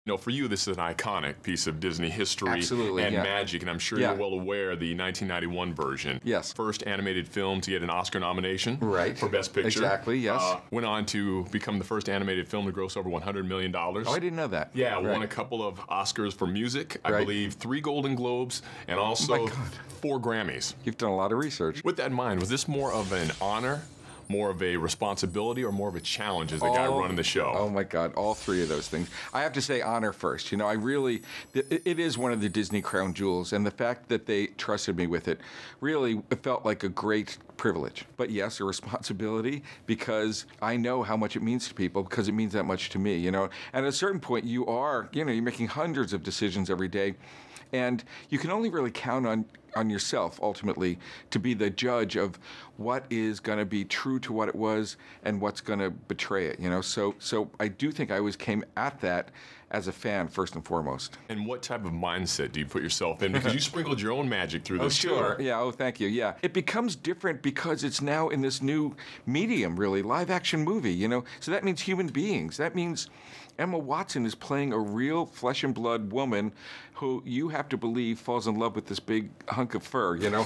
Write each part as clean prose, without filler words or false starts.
You know, for you, this is an iconic piece of Disney history Absolutely, and yeah. magic, and I'm sure Yeah. you're well aware the 1991 version. Yes. First animated film to get an Oscar nomination Right. for Best Picture. Exactly, yes. Went on to become the first animated film to gross over $100 million. Oh, I didn't know that. Yeah, Right. won a couple of Oscars for music, I Right. believe 3 Golden Globes, and also Oh my God. 4 Grammys. You've done a lot of research. With that in mind, was this more of an honor, more of a responsibility, or more of a challenge as the guy running the show? Oh my God, all 3 of those things. I have to say honor first. You know, it is one of the Disney crown jewels, and the fact that they trusted me with it really felt like a great privilege. But yes, a responsibility, because I know how much it means to people, because it means that much to me, you know. And at a certain point, you're making hundreds of decisions every day, and you can only really count on yourself, ultimately, to be the judge of what is going to be true to what it was and what's going to betray it, you know? So I do think I always came at that as a fan, first and foremost. And what type of mindset do you put yourself in? Because you sprinkled your own magic through this Sure. too. Yeah, thank you. Yeah. It becomes different because it's now in this new medium, really, live-action movie, you know? So that means human beings. That means Emma Watson is playing a real flesh and blood woman who you have to believe falls in love with this big hunk of fur, you know?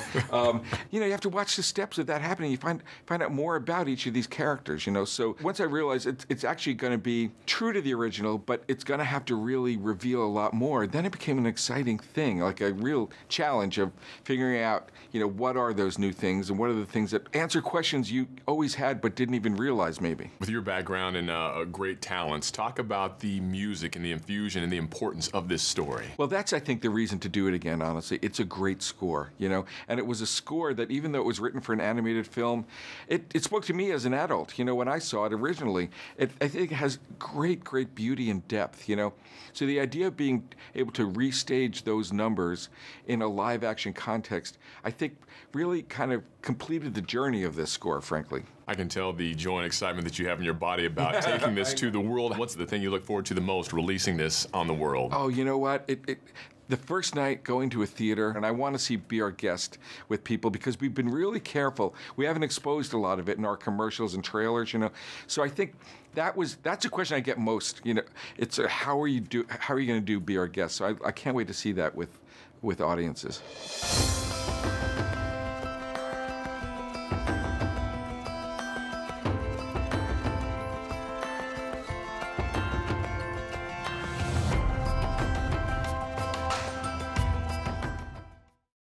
You have to watch the steps of that happening. You find out more about each of these characters, you know? So once I realized it's actually going to be true to the original, but it's going to have to really reveal a lot more, then it became an exciting thing, like a real challenge of figuring out, what are those new things and what are the things that answer questions you always had but didn't even realize maybe. With your background and great talents, talk about the music and the infusion and the importance of this story. Well, that's, I think, the reason to do it again, honestly. It's a great score, and it was a score that, even though it was written for an animated film, it spoke to me as an adult, when I saw it originally. I think it has great, great beauty and depth, So the idea of being able to restage those numbers in a live-action context, I think really kind of completed the journey of this score, frankly. I can tell the joy and excitement that you have in your body about taking this to the world. What's the thing you look forward to the most, releasing this on the world? Oh, you know what? The first night going to a theater, and I want to see Be Our Guest with people because we've been really careful. We haven't exposed a lot of it in our commercials and trailers, So I think that's a question I get most. It's how are you going to do Be Our Guest? So I can't wait to see that with audiences.